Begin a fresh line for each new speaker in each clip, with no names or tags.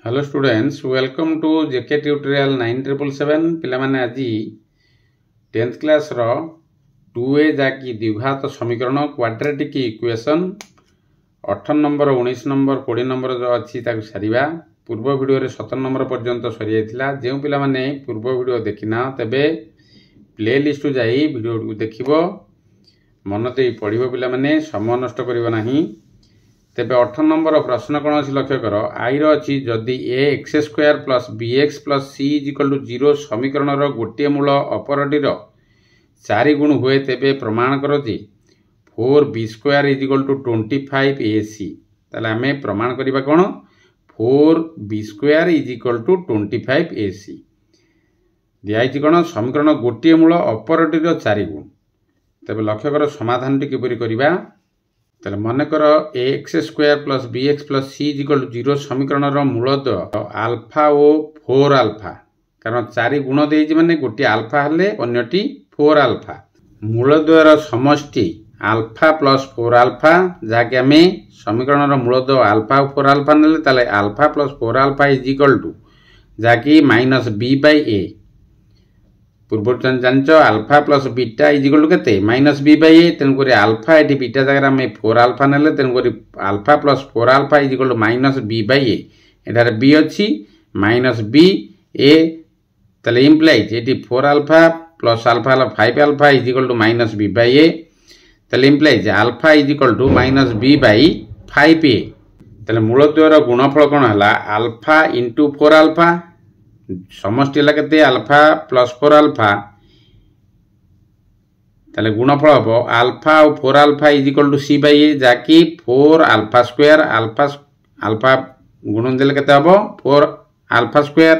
Hello students, welcome to JK tutorial 9777 पिलामाने आज 10th class रो 2a जाकि द्विघात समीकरण quadratic equation 18 number 19 number 20 number जो अच्छी ताकु सारिबा। पूर्व वीडियो रे 17 नंबर पर्यंत सरी जाइतिला। जे पिलामाने पूर्व वीडियो देखिना तेबे प्लेलिस्ट जाई वीडियो को देखिबो, मन देई पढिबो। पिलामाने समय नष्ट करिबो नाही। तेबे 18 नंबर प्रश्न कौन अच्छी लक्ष्य कर आई रही जदि A X square plus B X plus C is equal to 0 समीकरण गोटे मूल अपरटीर 4 गुण हुए तेबे प्रमाण कर 4b square is equal to 25ac। ताले आमे प्रमाण करिबा कोन 4b square is equal to 25ac दियाई कोन समीकरण गोटे मूल अपरटीर 4 गुण। तेबे लक्ष्य कर समाधान किपरि करिबा। ताले मन कर X square plus B X plus C is equal to 0 समीकरण मूलद्वय आल्फा ओ 4 आल्फा, कारण 4 गुण देइछि माने गोटे आल्फा हले अन्यटी 4 आल्फा। मूलद्वयर समष्टि आल्फा प्लस 4 आल्फा जाके आमे समीकरण मूलद्वय आल्फा 4 आल्फा नेले ताले alpha plus 4 alpha equal to जाकी माइनस बी बाय ए। पूर्व जान alpha plus beta equal to केते माइनस बी बाय ए। तेणुक आल्फा ये बीटा जगह आम 4 आल्फा नेले तेणुक alpha plus 4 alpha equal to minus B by A. एटार बी अच्छी माइनस बी ए, ताले इम्प्लाइज ये 4 alpha plus alpha 5 alpha equal to minus B by A. ताले implies alpha equal to minus B by 5 A. ताले मूलद्वयर गुणफल कौन है आल्फा इंटू 4 आल्फा, समष्टि है केते आल्फा प्लस 4 आल्फा। ताले गुणफल हम आल्फा और 4 alpha equal to C by A जाकि 4 आल्फा स्क्वायर आल्फा आल्फा गुणन देले केते हबो 4 आल्फा स्क्वायर।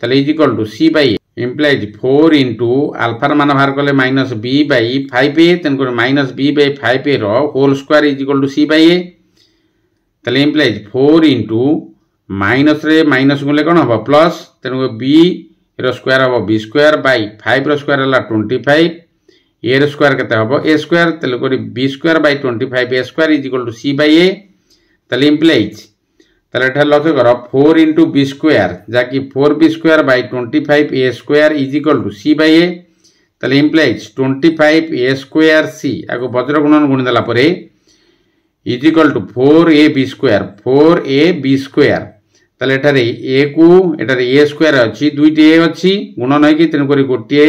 ताले equal to C by A implies 4 into alpha मान बाहर कले माइनस बी बाय 5 ए। तेणुक माइनस बी बाय 5 ए रो whole square is equal to C by A. ताले इम्प्लाइज 4 इंटू माइनस रे माइनस गुले कौन हम प्लस, तेणुक बी रो स्क्वायर हम बी स्क्वायर बाय 5 रो स्क्वायर है 25 ए रो स्क्वायर केते हम A square. तेणुक B square by 25 A square is equal to C by A. ताले इम्प्लाइज ताले एठा लक्ष्य कर 4 इंटू बी स्क्वायर जाकि 4b square by 25 A square is equal to C by A. ताले इम्प्लाइज 25 ए स्क्वायर सी आगो वज्र गुणन गुणी देला परे is equal to 4ab square 4ab square. ताले एठारे ए को एठारे ए स्क्वायर अछि दुईटी ए अछि गुणन होई कि तेन करी गोटे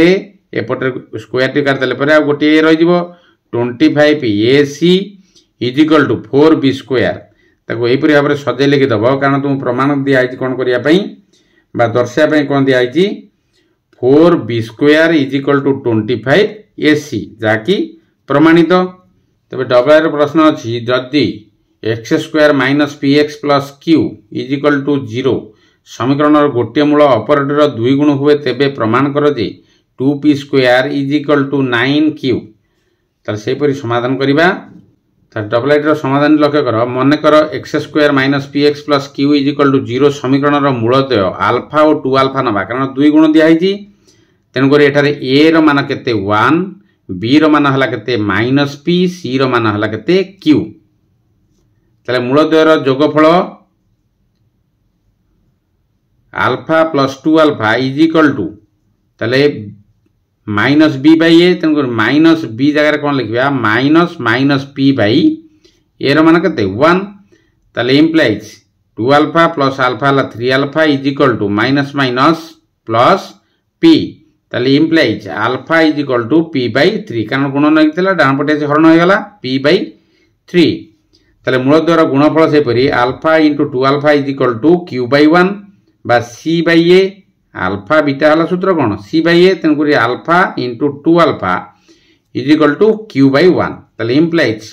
एपटर स्क्वायर टी कर देले परे आ गोटे ए रहि जिवो 25ac is equal to 4b square. ताको एही परि भाबरे सजै लिखि दबो, कारण तुम प्रमाण दिया आइछि कोन करिया पई बा दर्शाया पई कोन दिया आइछि 4b square is equal to 25ac जाकी प्रमाणित। तबे डबल प्रश्न अछि जदि X square minus P X plus Q is equal to 0 समीकरण गोटे मूल अपरटीर 2 गुण हुए तेबे प्रमाण कर 2p square is equal to 9q। ताले सेही परि समाधान करिबा। ताले डबल आइटर समाधान लक्ष्य कर मन कर X square minus P X plus Q is equal to 0 समीकरण मूलद्वय आल्फा और 2 आल्फा नबा, कारण 2 गुण दिया हिची। तेणुक एठारे ए रो मान केते 1, बी रो मान हला केते माइनस पी, सी रो मान हला केते क्यू। ताले मूलद्वयर जोगफल alpha plus 2 alpha equal to ताले माइनस बी बाय ए। तेणुक माइनस बी जगह कौन लिखा minus minus P by A रो मान केते 1। ताले implies 2 alpha plus alpha 3 alpha equal to minus minus plus P. ताले implies alpha equal to P by 3, कारण गुणन होइतिला डान पटे हरण हो गला पी बाय 3। ताले मूलद्वयर गुणफल से परि alpha into 2 alpha equal to Q by 1 बा C by A. Alpha beta हला सूत्र कौन सी बाय ए। तेणुक alpha into 2 alpha equal to Q by 1। ताले implies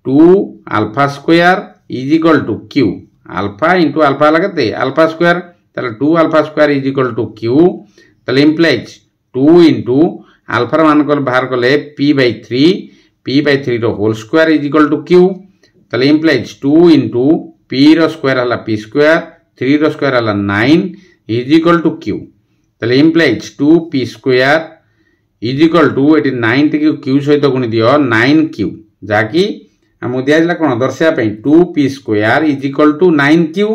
2 alpha square is equal to Q, alpha into alpha हला केते alpha square. ताले 2 alpha square is equal to Q. ताले implies 2 into alpha मान को बाहर कले p by 3 row whole square is equal to Q. ताले इम्प्लाइज 2 इंटू p रो स्क्वायर हला p स्क्वायर 3 रो स्क्वायर हला 9 इजिकल टू क्यू। ताले implies 2p square is equal to एटी 9 टी क्यू सहित गुणी दियो 9q जाकी हमु दिया कोन दर्शाया पई 2p square is equal to 9q।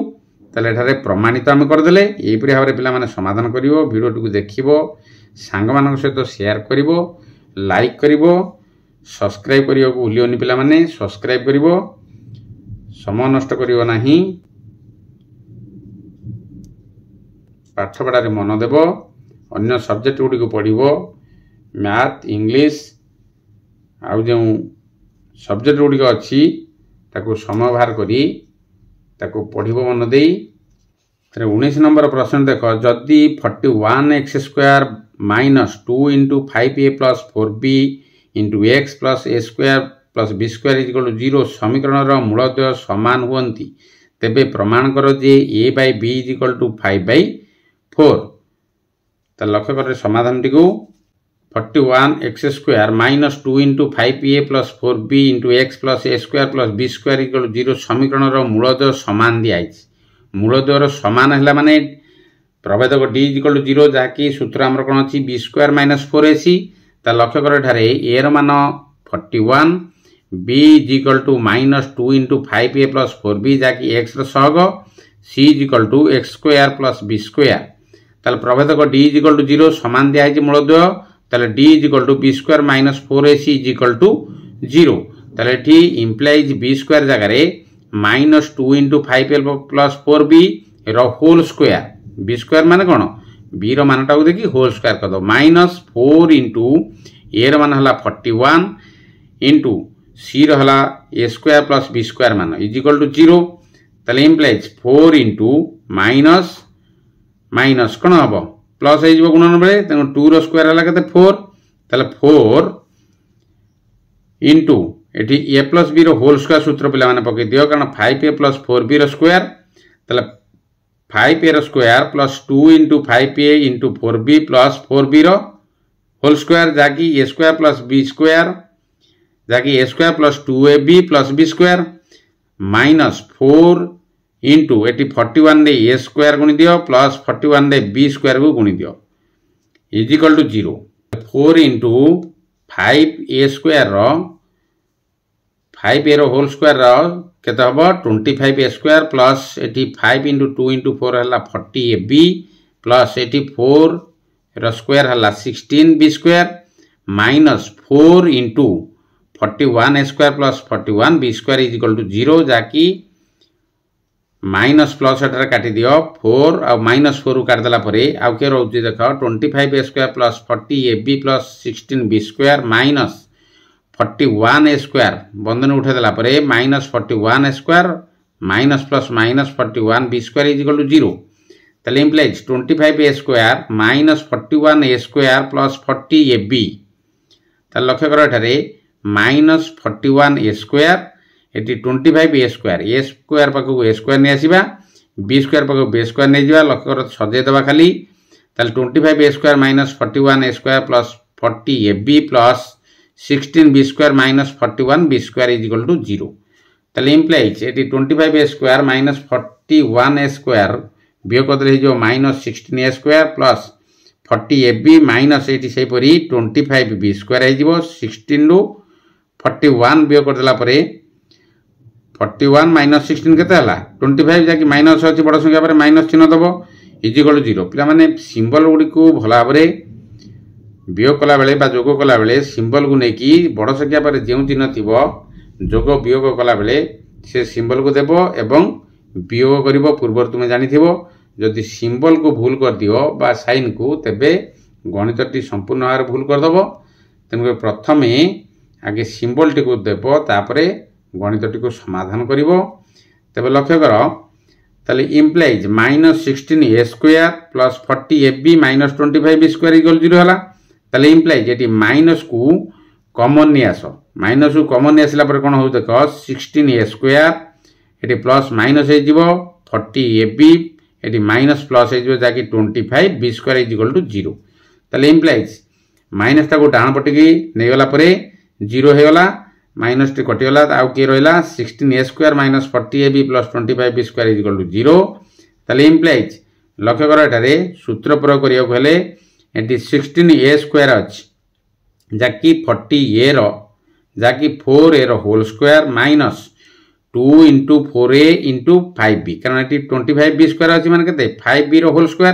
ताले एठारे प्रमाणित आम करदेले यहीपरि भाव में पिला समाधान करिवो वीडियो टी देखिवो सांग मानक सहित शेयर करिवो लाइक करिवो सब्सक्राइब करिवो भूलियोनी पिला माने सब्सक्राइब करिवो समय नष्ट करिवो नाही पाठ पढ़ारे मन देव अन्य सब्जेक्ट गुड़ी को पढ़िवो मैथ इंग्लिश आउ जो सब्जेक्ट गुड़ी अच्छी ताको समय बाहर करी ताको पढ़िवो मन देई 19 नंबर प्रश्न देख जदि 41x square minus 2 into 5a plus 4b into x plus a square plus b square equal to 0 समीकरण मूलद्वय समान हुअन्ति तेबे प्रमाण कर जे a by b equal to 5/4 तो लक्ष्य कर समाधान टी 41x square minus 2 into 5a plus 4b into x plus a square plus b square equal to 0 समीकरण मूलद्वय समान दिखाई मूलद्वयर समान है माने प्रभेदक d इक्वल टू 0 जहाँकि सूत्र आमर कौन अच्छी b स्क्वायर माइनस 4ac ता लक्ष्य कर एठारे a रो मान 41 b equal to minus 2 into 5a plus 4b जहाँकि x सहग c equal to x square plus b square ताले प्रभेदक d इक्वल टू 0 समान दिखाई मूलद्वय ताले d equal to b square minus 4ac equal to 0 ताले एठी इम्प्लाइज b स्क्वायर जगह minus 2 into 5a plus 4b रो होल स्क्वायर b स्क्वायर माने कौन b रो मानटा देखि होल स्क्वायर कर दो माइनस 4 इंटू a रो मान हला 41 इंटू c रो हला a square plus b square मान इज इक्वल टू 0 ताले इम्प्लाइज 4 इंटू माइनस माइनस कौन हम प्लस हो गुणन बेले 2 रो स्क्वायर हला केते 4 ताले 4 इंटू एठी a प्लस b रो होल स्क्वायर सूत्र पिला माने पके दियो कारण 5a प्लस 4b रो स्क्वायर ताले 5a रो square plus 2 into 5a into 4b plus 4b रो होल स्क्वायर जाकी a square plus b square जाकी a square plus 2ab plus b square minus 4 into eighty 41 दे a स्क्वायर गुणी दियो plus 41 दे b square को गुणी दियो is equal to 0 4 into 5a square रो 5a रो होल स्क्वायर रो केते हबो 25a square plus eighty 5 into 2 into 4 हला 40ab प्लस एटी 4 रो स्क्वायर हला 16b square minus 4 into 41a square plus 41b square is equal to 0 जाकी minus plus एटारे काटी दियो 4 आ माइनस 4 काट देला परे आ के रहउची देखो 25a square plus 40ab plus 16b square minus 41a square बंधन उठा देला परे minus 41a square minus plus minus 41b square is equal to 0 ताले implies 25a square minus 41a square plus 40ab ताले लक्ष्य करो एठारे minus 41a square eighty 25a square a square पाखु a स्क्वायर नै आसीबा b स्क्वायर पाखु b square नै जिबा लक्ष्य करो सजे दबा खाली ताले 25a square minus 41a square plus 40ab plus 16b square minus 41b square is equal to 0 ताले इम्प्लाइज एटी 25a square minus 41a square बियोग करदे जो minus 16a square plus 40ab minus एटी सेही परी 25b स्क्वायर है जिवो 16 रु 41 बियोग कर देला परे 41 माइनस 16 केते हला 25 जाकी माइनस अछि बड़ संख्या पर माइनस चिन्ह दबो इज इक्वल टू 0 पिला माने सिंबल गुडी को भला भाबरे वियोग कला बेले बा जोग कला बेले सिंबल को नेकी बड़ संख्या पर जेउ चिन्ह थिबो जोग वियोग कला बेले से सिंबल को देबो एवं वियोग करिवो पूर्व तुमे जानि थिबो जदि सिंबल को भूल कर दियो बा साइन को तेबे गणितटी संपूर्ण भाव भूल कर दबो तेनु प्रथमे आगे सिंबल टी को देबो तापरे गणितटी को समाधान करिवो तेबे लक्ष्य करो ताले implies minus 16a square plus 40ab minus 25b square equal 0 हला ताले इम्प्लाइज एटी माइनस को कॉमन नि आसो माइनस को कॉमन नि आसला पर कोन हो देखो 16a स्क्वायर एटी प्लस माइनस हे जिवो 40ab एटी माइनस प्लस हे जिवो जाकी 25b square is equal to 0 ताले इम्प्लाइज माइनस ता को डाण पटिकी नै गला परे 0 हे गला माइनस टी कटि गला आउ के रहला 16a square minus 40ab plus 25b square is equal to 0 ताले इम्प्लाइज लक्ष्य करो एटारे सूत्र प्रयोग करियो हेले एटी 16a स्क्वायर अछि जाकी 40a रो जाकी 4a रो whole square minus 2 into 4a into 5b कारण ये 25b स्क्वायर अच्छी मान के 5b होल स्क्वायर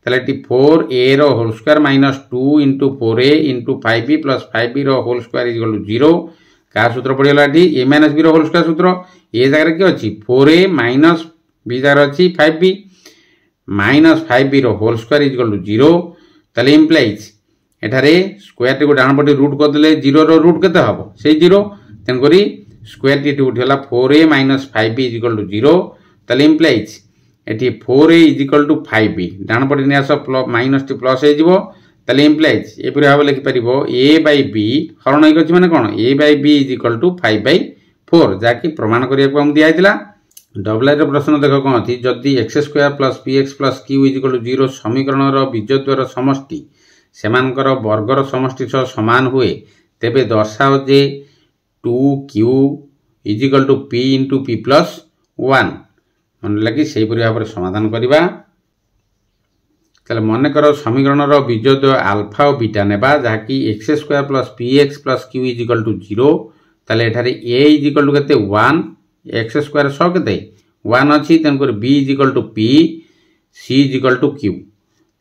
ताले 4a whole square minus 2 into 4a into 5b plus 5b whole square is equal to 0 क्या सूत्र पड़ेगा A minus B whole square सूत्र ए जगह किए अच्छी 4a माइनस बी जगह अच्छी 5b minus 5b whole square is equal to 0 ताले इम्प्लाइज एठारे स्क्वायर टी को डाण पटे रूट कर देले 0 रो रूट केते हबो से 0 तेन करी स्क्वायर टी उठला 4a minus 5b is equal to 0 ताले इम्प्लाइज एटी 4a is equal to 5b डाण पटे नियास माइनस टी प्लस हे जिवो ताले इम्प्लाइज ए परि भाबे लिखि परिबो a by b हरण होई गछि माने कोन a by b is equal to 5 by 4 जाकी प्रमाण करिया को हम दिया दिला डबल रे प्रश्न देखो कोन थी जदी x square plus px plus q is equal to 0 समीकरण रो बीजद्वार समष्टि सेमानकर वर्गर समष्टि सह समान हुए तेबे दर्शाओ जे 2q is equal to p into p plus 1 मन लगी से भाव समाधान करवा मन कर समीकरण बीजद्वय आल्फा और बीटा नेबा जहाँकि X square plus px plus q is equal to 0 ताले एठारे a इज इक्वल टू केते 1 एक्स स्क्वायर सह केते 1 अछि तेनकर b is equal to p c is equal to q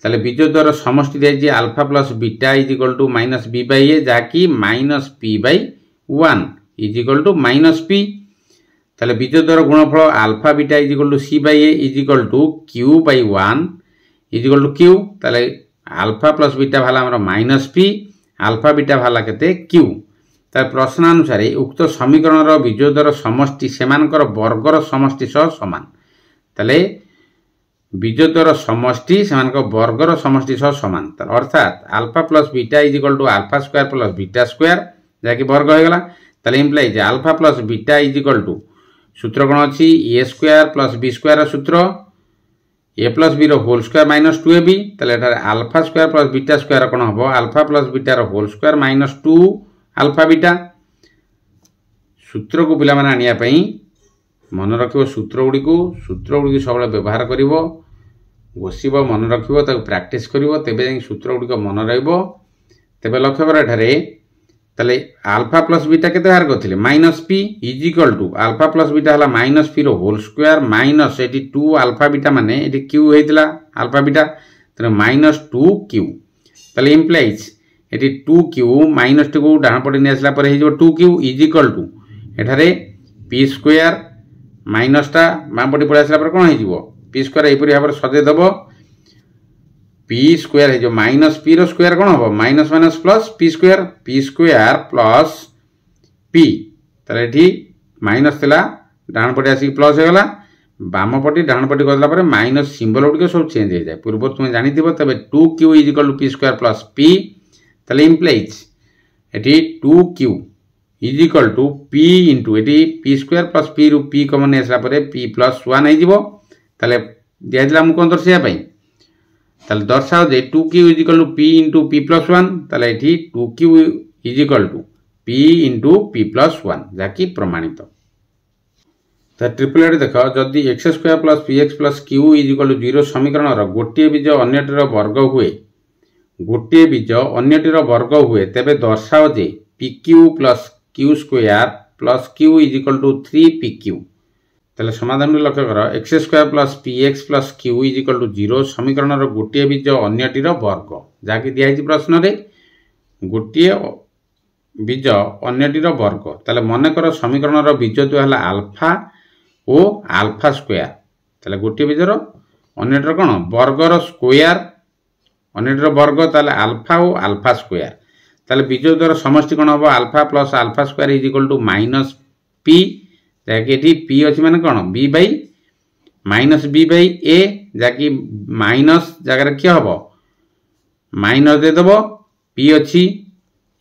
ताले बीजद्वार समष्टि दे alpha plus beta is equal to minus b by a जहाँकि minus p by 1 is equal to minus p ताले बीजद्वार गुणफल alpha beta is equal to c by a is equal to q by 1 is equal to Q ताले alpha plus beta भाला हमर minus P alpha beta भाला केते Q तार प्रश्नानुसार उक्त समीकरण बीजद्वार समष्टि सेमानकर वर्गर समष्टि सह समान ताले बीजद्वार समष्टि सेमानकर वर्गर समष्टि सह समान अर्थात alpha plus beta is equal to alpha square plus beta square जाकि वर्ग हो गला ताले implies alpha plus beta is equal to सूत्र कोन अछि a square plus b square सूत्र ए प्लस बी रो होल स्क्वायर माइनस 2ab ताले एटा alpha square plus beta square कोन हबो आल्फा प्लस बीटा रो whole square minus 2 alpha beta सूत्र को पिला माने आनिया पई मन रखिबो सूत्र गुडी सब व्यवहार करिवो घोषिबो मन रखिबो ताको प्रैक्टिस करिवो तेबे जाई सूत्र गुडी मन रहइबो तेबे लक्ष्य कर एठारे ताले आल्फा प्लस बीटा केते बाहर करथिले minus p is equal to alpha plus beta हला माइनस p रो होल स्क्वायर माइनस एटी 2 आल्फा बीटा माने एटी q हेतिला आल्फा बीटा तने माइनस 2q ताले इंप्लाइज एटी 2q माइनस 2 को डान पटे नि आसला पर हे जो 2q इज इक्वल टू एठारे p स्क्वायर माइनस टा बाम पटे पळे आसला पर कोन हे जिवो p स्क्वायर एपरि भाबर सजे दबो p स्क्वायर है जो माइनस p रो स्क्वायर कोन हो minus minus plus p square plus p ताले एठी माइनस थिला डान पटे आसी प्लस हो गला बाम पटे डान पटे करला पर माइनस सिंबल उडके सब चेंज हो जाए पूर्व तुम जानि दिबो तबे 2q is equal to p square plus p ताले इंप्लाइज एठी 2q is equal to p into एठी p स्क्वायर प्लस p रु p कॉमन आसला पर p प्लस 1 हे जिवो ताले दिया दिला हम कोन दर्शिया पई ताले दर्शाओ जे 2q is equal to p into p plus 1 ताले एठी 2q is equal to p into p plus 1 जाकि प्रमाणित त ट्रिपलेट देखो जदी x square plus px plus q is equal to 0 समीकरण रो गोटिए बीज अन्यटीर वर्ग हुए गोटिए बीज अन्यटीर वर्ग हुए तेबे दर्शाओ जे pq plus q square plus q is equal to 3pq ताले समाधान लक्ष्य कर X square plus px plus q is equal to 0 समीकरण रो गोटिए बीज अन्यटीर वर्ग जाकि दिया हिची प्रश्न रे गोटिए बीज अन्यटीर वर्ग ताले मन कर समीकरण रो बीजद्वय हला आल्फा ओ आल्फा स्क्वायर ताले गोटिए बीजर अन्यटीर कोन वर्गर स्क्वायर अन्यटीर वर्ग ताले आल्फा ओ आल्फा स्क्वायर ताले बीजद्वय समष्टि कोन हो alpha plus alpha square is equal to minus p जाकि एठी p अछि माने कोन b by minus b by a जाकि माइनस जगह क्या हबो माइनस दे दबो p अछि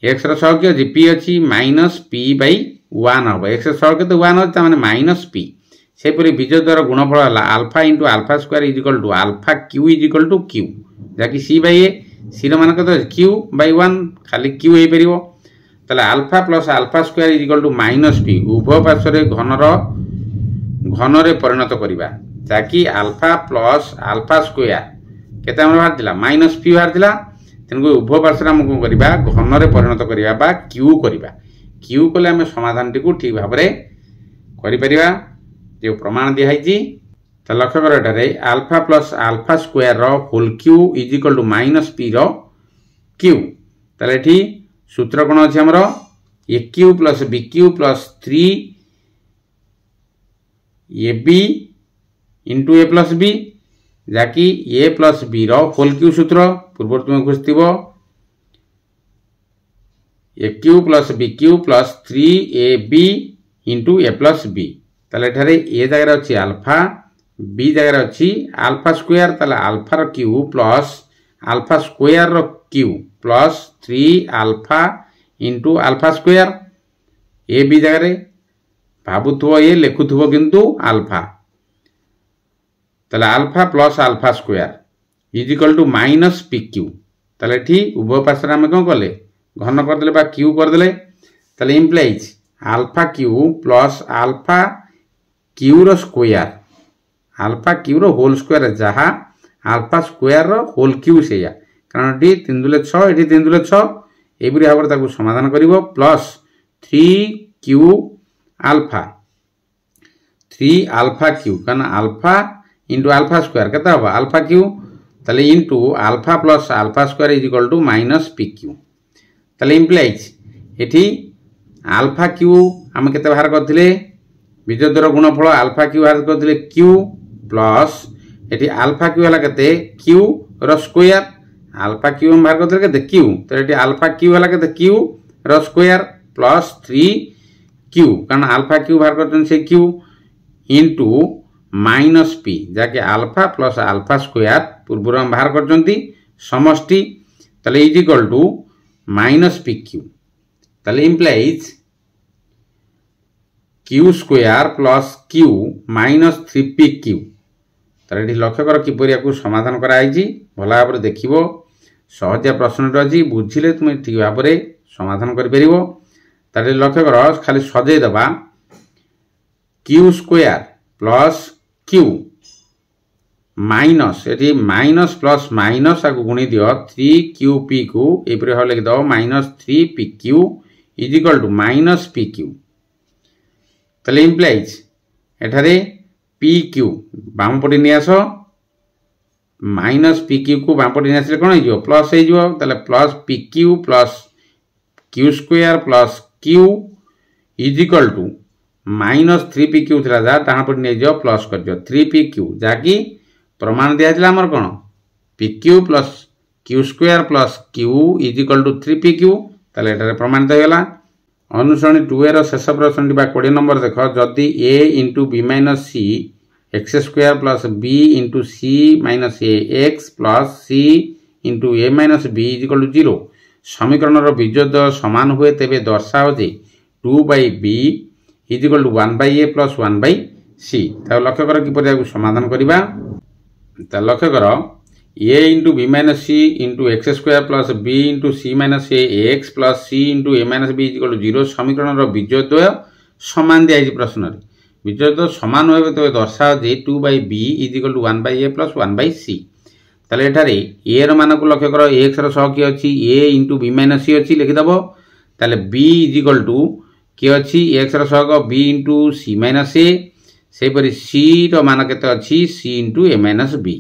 x रो सह के अछि p अछि माइनस p बाई 1 हबो x रो सह के तो 1 अछि माने माइनस p से परि बीजद्वार गुणफल हला alpha into alpha square is equal to alpha q is equal to q जाकि c बाई a c रो मान कत q बाई 1 खाली q हे परिबो ताले alpha plus alpha square is equal to minus p उभय पार्श्व रे घन रे परिणत करिबा जाकि अल्फा प्लस अल्फा स्क्वायर केते हमर बाहर दिला माइनस p बाहर दिला तेनको उभय पार्श्व हम को करिबा घन रे परिणत करिबा बा q करिबा q कले हम समाधान टी को ठीक भाबरे करिपरिबा जो प्रमाण दिखाई तो लक्ष्य कर एटारे अल्फा प्लस अल्फा स्क्वायर रो whole cube is equal to minus p रो क्यू ताले एठी सूत्र कोन अछि हमरो a cube plus b cube plus 3 a b into a plus b जाकि ए प्लस बी रो होल क्यू सूत्र पूर्व तुम खुजथिबो a cube plus b cube plus 3ab into a plus b ताले एठारे ए जगह अछि अल्फा बी जगह अछि अल्फा स्क्वायर ताले अल्फा रो क्यू प्लस अल्फा स्क्वायर रो Q plus 3 alpha into alpha square A B जगह भावुथबो ए लिखुथबो किंतु अल्फा ताले alpha plus alpha square is equal to minus P Q ताले ठीक उभय पार्श्व आम कौन कले घन करदे बा क्यू करदे ताले implies alpha cube plus alpha cube रो स्क्वायर अल्फा क्यू रो होल स्क्वायर जहाँ अल्फा स्क्वायर रो होल क्यू से कारण टी 3 दुले 6 एटी 3 दुले 6 एबरी भाव ताकू समाधान करिवो plus 3 cube alpha 3 alpha cube कारण अल्फा इंटू अल्फा स्क्वायर केता होबा अल्फा क्यू ताले into alpha plus alpha square is equal to minus P Q ताले इम्प्लाइज एठी अल्फा क्यू हम केते बाहर करथिले बीजद्वार गुणफल अल्फा क्यू बाहर करथिले क्यू प्लस एठी अल्फा क्यू हला केते क्यू रो स्क्वायर अल्फा क्यू हम बाहर करथिले केते क्यू तो एठी अल्फा क्यू हला केते क्यू रो स्क्वायर प्लस 3 क्यू कारण अल्फा क्यू बाहर करथन से क्यू इंटू माइनस पी जाके अल्फा प्लस अल्फा स्क्वायर पूर्व हम बाहर करचंती समष्टि ताले is equal to minus P Q ताले implies q square plus q minus 3 P Q ताले लक्ष्य कर किपरि याकू समाधान कराई भल भाव देखिबो सहजिया प्रश्न अछि बुझिले तुम ठीक भाव समाधान करि परिबो ताले लक्ष्य कर खाली सजै दबा Q square plus q minus eighty minus plus minus आगु गुणी दियो 3 क्यू पी को एपरे हो लिख दो minus 3 P Q is equal to minus P Q ताले इम्प्लाइज एठारे पी क्यू बाम पटे नि आसो माइनस पी क्यू को बाम पटे नि आसले कोन हिजो प्लस हे जिवो ताले plus P Q plus Q square plus Q is equal to minus 3 P Q थिला जा ताहा पटे नि जो प्लस कर दियो 3 पी क्यू जाकी प्रमाण दिया थिला हमर कोन p Q plus Q square plus Q is equal to 3 P Q ताले एटारे प्रमाणित होगला अनुसरणी 2 एर शेष प्रश्न बा 20 नंबर देख जदि a into B minus c x square plus b into C minus A x plus C into A minus B is equal to 0 समीकरण रो बीजोदय समान हुए तेबे दर्शाओ जे 2 by b is equal to 1 by a plus 1 by c ता लक्ष्य कर किपरि याकू समाधान करिबा ता लक्ष्य कर a into B minus C into X square plus b into C minus A x plus C into A minus B is equal to 0 समीकरण रो बीजोदय समान दिया प्रश्न रे बीजोदय समान होबे तो दर्शाओ जे 2 by b is equal to 1 by a plus 1 by c ताले एठारे a रो मान को लक्ष्य कर x रो सह की अछि a इंटू बी माइनस सी अछि लिखि दबो ताले b इज इक्वल टू की अछि x रो सह b इंटू सी माइनस ए से परि c रो मान केते अछि c इंटू ए माइनस b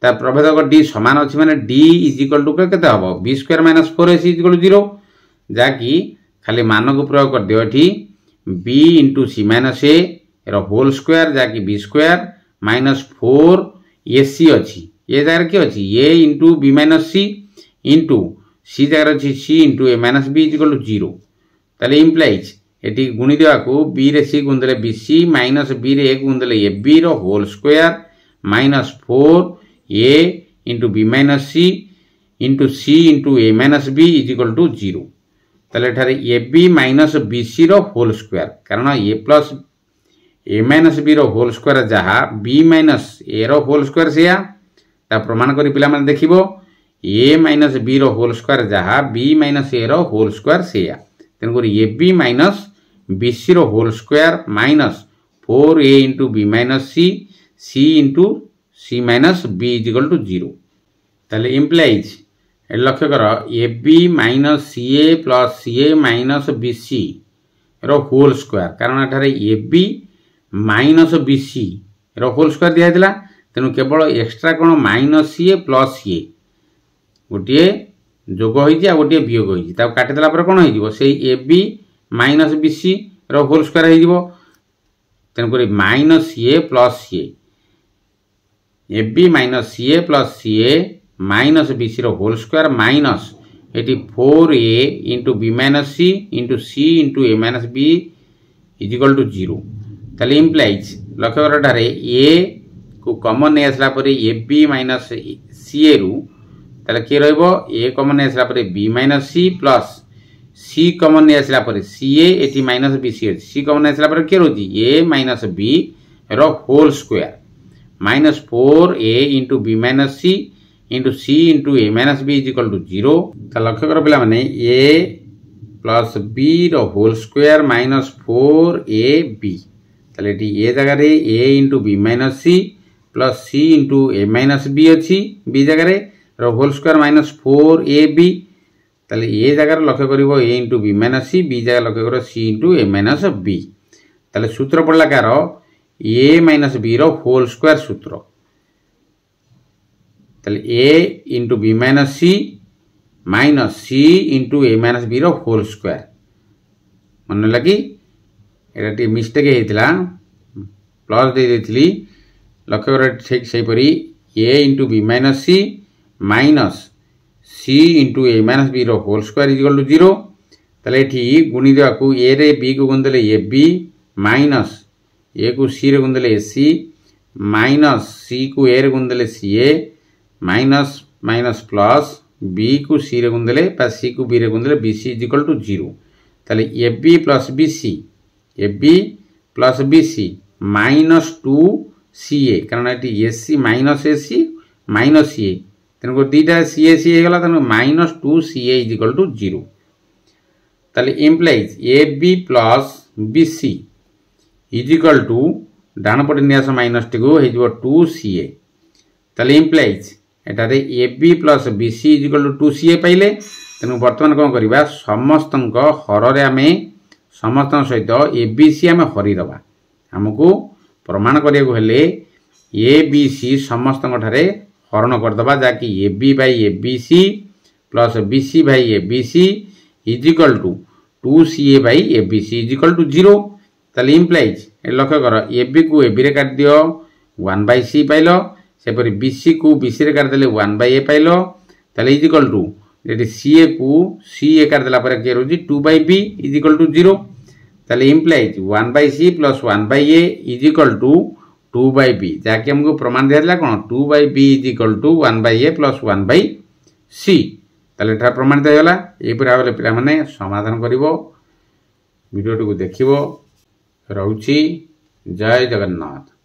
ता प्रभेदक d समान अछि माने d इज इक्वल टू केते हबो b square minus 4ac is equal to 0 जाकी खाली मान को प्रयोग कर दियो एठी b into C minus a रो होल स्क्वायर जाकी b स्क्वायर माइनस 4ac अछि ये जगह की अछि a into b minus c into c जगह अछि c into a minus b is equal to 0 ताले इम्प्लाइज एटी गुणी देवा को b रे c गुण देले bc माइनस b रे a गुण देले ab रो whole square minus 4a into b minus c into c into a minus b is equal to 0 ताले ठारे ab माइनस bc रो होल स्क्वायर कारण a plus a minus b रो whole square जहा b minus a रो whole square सेया ता प्रमाण करी पिला माने देखिबो a माइनस b रो होल स्क्वायर जहा b माइनस a रो होल स्क्वायर सेया तेन करी ab माइनस bc रो whole square minus 4a into b minus c into c minus b is equal to 0 ताले इम्प्लाइज लक्ष्य कर ab minus ca plus ca minus bc रो whole square कारण एठारे ab minus b c role square दिखाई तेणु केवल एक्सट्रा कौन minus c a plus c ए गोटे जोग होती गोटे वियोग होती काटिदेला कौन हो a b minus b c role square हो तेणुक minus c a plus c a b minus c a plus c A minus b c role square minus ये 4a into B minus C into c into A minus B is equal to 0 ताले implies लक्ष्य कर ए को common नहीं आसला पर ए b minus c ए रु ताले के रहइबो ए कॉमन नहीं आसला पर b minus c plus c common नहीं आसला पर सी ए एटी minus b c c common नहीं आसला पर के रहउची ए माइनस बी रो whole square minus 4a into B minus C into c into A minus B is equal to 0 लक्ष्य कर पिला माने ए प्लस बी रो होल स्क्वायर माइनस 4ab ताले टी ए जगह रे a into B minus c plus C into A minus B अच्छी बी जगह रे रो होल स्क्वायर माइनस 4ab ताले ए जगह लक्ष्य करिवो a into B minus c b जगह लक्ष्य करो सी इंटू ए माइनस बी ताले सूत्र पड़ला कार ए माइनस बी रो होल स्क्वायर सूत्र a into B minus C into A minus b रो होल स्क्वायर मन लगी ये मिस्टेक होता प्लस दे देती लक्ष्य कर ठीक से a into B minus C into A minus b रो whole square is equal to 0 ताले ये गुणी देवा ए रे बी को गुणदेले ए बी माइनस ए को सी रे गुणदेले ए सी माइनस सी को ए रे गुणदेले सी ए माइनस माइनस प्लस बी को सी रे गुणदेले सी को बी रे गुणदेले B C is equal to 0 ताले A B plus B C minus 2 C A कारण ये सी minus c A तेणुक दीटा C a होगा तेणु minus 2 C a is equal to 0 ताले implies a B plus B C is equal to डाण पटे नियास minus टी को 2 सी ए ताले इम्प्लाइज एटारे a B plus B C is equal to 2 C a पाइले तेणु बर्तमान कौन करवा समस्त हर आम समस्त सहित ए बी सी आम हरीदबा आमको प्रमाण करने ए बी सी समस्त हरण करदबा जहाँकि a b by a b c plus B c by a b C is equal to 2 C a by a b C is equal to 0 ताले इम्प्लाइज लक्ष्य कर ए बी को ए बी रे काट दियो 1 बाई सी पाइल सेपरी b c को बी सी रे काट देले 1 बाई ए पाइल ताले इज इक्वल टू ये सी ए को सी ए काट देला पर के रोजी 2 by b is equal to 0 ताले implies 1 by c plus 1 by a is equal to 2 by b जहाँकि हमको प्रमाण दिया कौन 2 by b is equal to 1 by a plus 1 by c ताले एटा प्रमाणित होगा ये भाव में पिला माने समाधान करिवो वीडियो को देखिवो रहउची जय जगन्नाथ।